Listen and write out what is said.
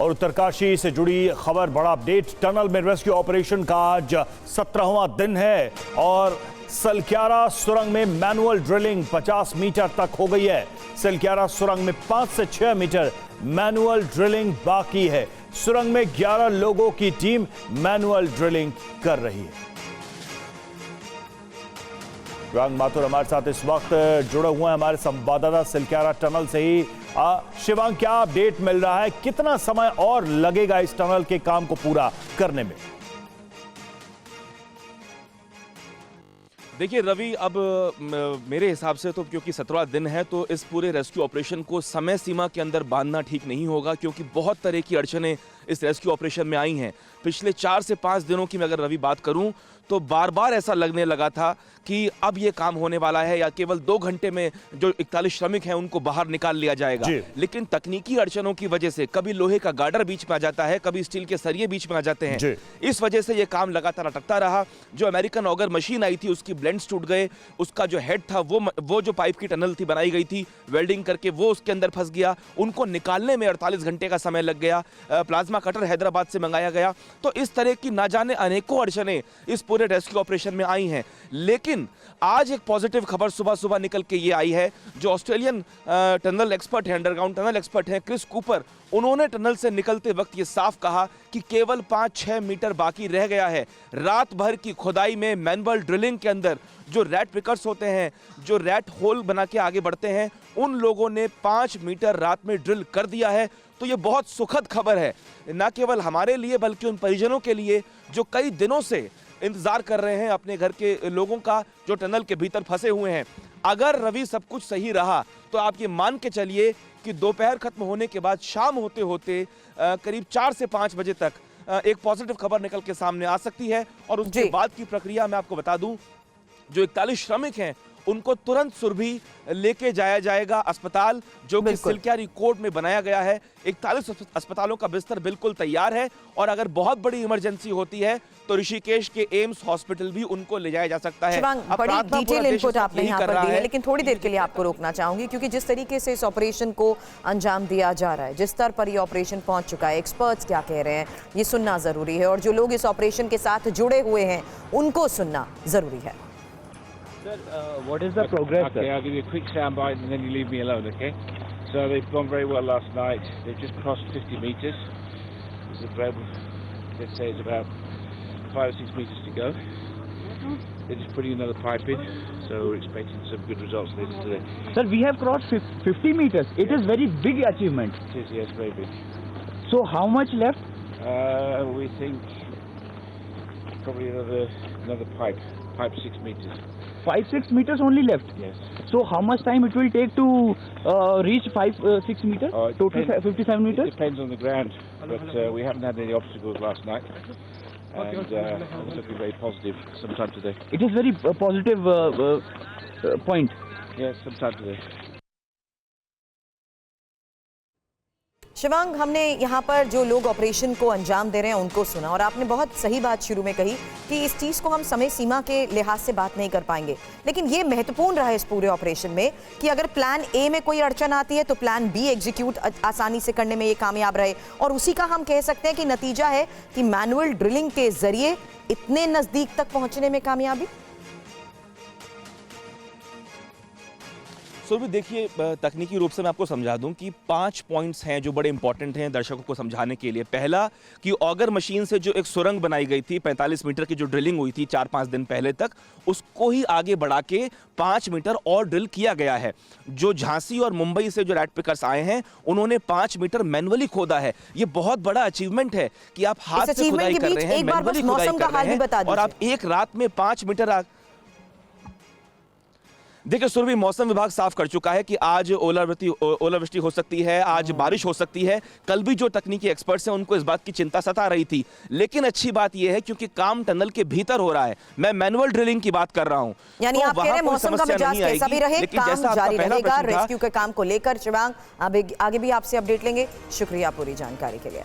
और उत्तरकाशी से जुड़ी खबर, बड़ा अपडेट। टनल में रेस्क्यू ऑपरेशन का आज 17वां दिन है और सलक्यारा सुरंग में मैनुअल ड्रिलिंग 50 मीटर तक हो गई है। सलक्यारा सुरंग में 5 से 6 मीटर मैनुअल ड्रिलिंग बाकी है। सुरंग में 11 लोगों की टीम मैनुअल ड्रिलिंग कर रही है। शिवांग माथुर हमारे साथ इस वक्त जुड़े हुए हैं, हमारे संवाददाता सलक्यारा टनल से ही। शिवांग, क्या अपडेट मिल रहा है, कितना समय और लगेगा इस टनल के काम को पूरा करने में? देखिए रवि, अब मेरे हिसाब से तो क्योंकि 17वां दिन है तो इस पूरे रेस्क्यू ऑपरेशन को समय सीमा के अंदर बांधना ठीक नहीं होगा, क्योंकि बहुत तरह की अड़चनें इस रेस्क्यू ऑपरेशन में आई हैं। पिछले 4 से 5 दिनों की मैं अगर रवि बात करूं तो बार बार ऐसा लगने लगा था कि अब ये काम होने वाला है या केवल 2 घंटे में जो 41 श्रमिक हैं उनको बाहर निकाल लिया जाएगा। लेकिन तकनीकी अड़चनों की वजह से कभी लोहे का गार्डर बीच में आ जाता है, कभी स्टील के सरिये बीच में आ जाते हैं। इस वजह से ये काम लगातार अटकता रहा। जो अमेरिकन ऑगर मशीन आई थी उसकी ब्लेंड्स टूट गए, उसका जो हेड था वो जो पाइप की टनल थी बनाई गई थी वेल्डिंग करके, वो उसके अंदर फंस गया। उनको निकालने में 48 घंटे का समय लग गया। प्लाज्मा कटर हैदराबाद से मंगाया गया। तो इस तरह की ना जाने अनेकों अड़चनें इस पूरे रेस्क्यू ऑपरेशन में आई हैं। लेकिन आज एक पॉजिटिव खबर सुबह सुबह निकल के ये आई है। जो ऑस्ट्रेलियन टनल एक्सपर्ट है, अंडरग्राउंड टनल एक्सपर्ट है क्रिस कूपर, उन्होंने टनल से निकलते वक्त ये साफ कहा कि केवल 5-6 मीटर बाकी रह गया है। रात भर की खुदाई में मैनुअल ड्रिलिंग के अंदर जो रैट पिकर्स होते हैं, जो रैट होल बना के आगे बढ़ते हैं, उन लोगों ने 5 मीटर रात में ड्रिल कर दिया है। तो ये बहुत सुखद खबर है, न केवल हमारे लिए बल्कि उन परिजनों के लिए जो कई दिनों से इंतजार कर रहे हैं अपने घर के लोगों का, जो टनल के भीतर फंसे हुए हैं। अगर रवि सब कुछ सही रहा तो आप ये मान के चलिए कि दोपहर खत्म होने के बाद शाम होते होते करीब 4 से 5 बजे तक एक पॉजिटिव खबर निकल के सामने आ सकती है। और उसके बाद की प्रक्रिया मैं आपको बता दूं, जो 41 श्रमिक हैं उनको तुरंत सुरभि लेके जाया जाएगा अस्पताल, जो कि सिलक्यारी कोर्ट में बनाया गया है। 41 अस्पतालों का बिस्तर बिल्कुल तैयार है और अगर बहुत बड़ी इमरजेंसी होती है तो ऋषिकेश के एम्स हॉस्पिटल भी उनको ले जाया जा सकता है। बड़ी डिटेल इनपुट आपने यहाँ पर दी है, लेकिन थोड़ी देर के लिए आपको रोकना चाहूंगी, क्योंकि जिस तरीके से इस ऑपरेशन को अंजाम दिया जा रहा है, जिस स्तर पर ये ऑपरेशन पहुंच चुका है, एक्सपर्ट्स क्या कह रहे हैं, ये सुनना जरूरी है। और जो लोग इस ऑपरेशन के साथ जुड़े हुए हैं उनको सुनना जरूरी है। Sir, what is the progress? Okay, I'll give you a quick soundbite and then you leave me alone, okay? So they've gone very well last night. They've just crossed 50 metres. There's about, let's say it's about 5 or 6 metres to go. They're just putting another pipe in, so we're expecting some good results later today. Sir, we have crossed 50 metres. It is very big achievement. It is, yes, very big. So how much left? We think probably another pipe 6 metres. 5-6 meters only left. Yes. So how much time it will take to reach 5-6 meters? Total 57 meters? It depends on the ground, but we haven't had any obstacles last night, and it's looking very positive sometime today. It is very positive point. Yes, sometime today. Shivang, हमने यहाँ पर जो लोग operation को अंजाम दे रहे हैं उनको सुना, और आपने बहुत सही बात शुरू में कही कि इस चीज़ को हम समय सीमा के लिहाज से बात नहीं कर पाएंगे, लेकिन ये महत्वपूर्ण रहा इस पूरे ऑपरेशन में कि अगर प्लान ए में कोई अड़चन आती है तो प्लान बी एग्जीक्यूट आसानी से करने में ये कामयाब रहे। और उसी का हम कह सकते हैं कि नतीजा है कि मैनुअल ड्रिलिंग के जरिए इतने नज़दीक तक पहुँचने में कामयाबी। सुरभि, देखिए तकनीकी रूप से मैं आपको समझा दूं कि 5 पॉइंट्स हैं जो बड़े इंपॉर्टेंट हैं दर्शकों को समझाने के लिए। पहला कि ऑगर मशीन से जो एक सुरंग बनाई गई थी, 45 मीटर की जो ड्रिलिंग हुई थी 4-5 दिन पहले तक, उसको ही आगे बढ़ा के 5 मीटर और ड्रिल किया गया है। जो झांसी और मुंबई से जो रैट पिकर्स आए हैं उन्होंने 5 मीटर मैनुअली खोदा है। ये बहुत बड़ा अचीवमेंट है कि आप हाथ से खुदाई कर रहे हैं, मैनुअली खुदाई कर रहे हैं, और आप एक रात में 5 मीटर। देखिए सुरभि, मौसम विभाग साफ कर चुका है कि आज ओलावृष्टि हो सकती है, आज बारिश हो सकती है। कल भी जो तकनीकी एक्सपर्ट्स हैं उनको इस बात की चिंता सता रही थी, लेकिन अच्छी बात यह है क्योंकि काम टनल के भीतर हो रहा है। मैं मैनुअल ड्रिलिंग की बात कर रहा हूं, यानी आप कह रहे हैं मौसम का मिजाज कैसा भी रहे, काम जारी रहेगा रेस्क्यू के काम को लेकर। शिवांग, आगे भी आपसे अपडेट लेंगे। शुक्रिया पूरी जानकारी के लिए।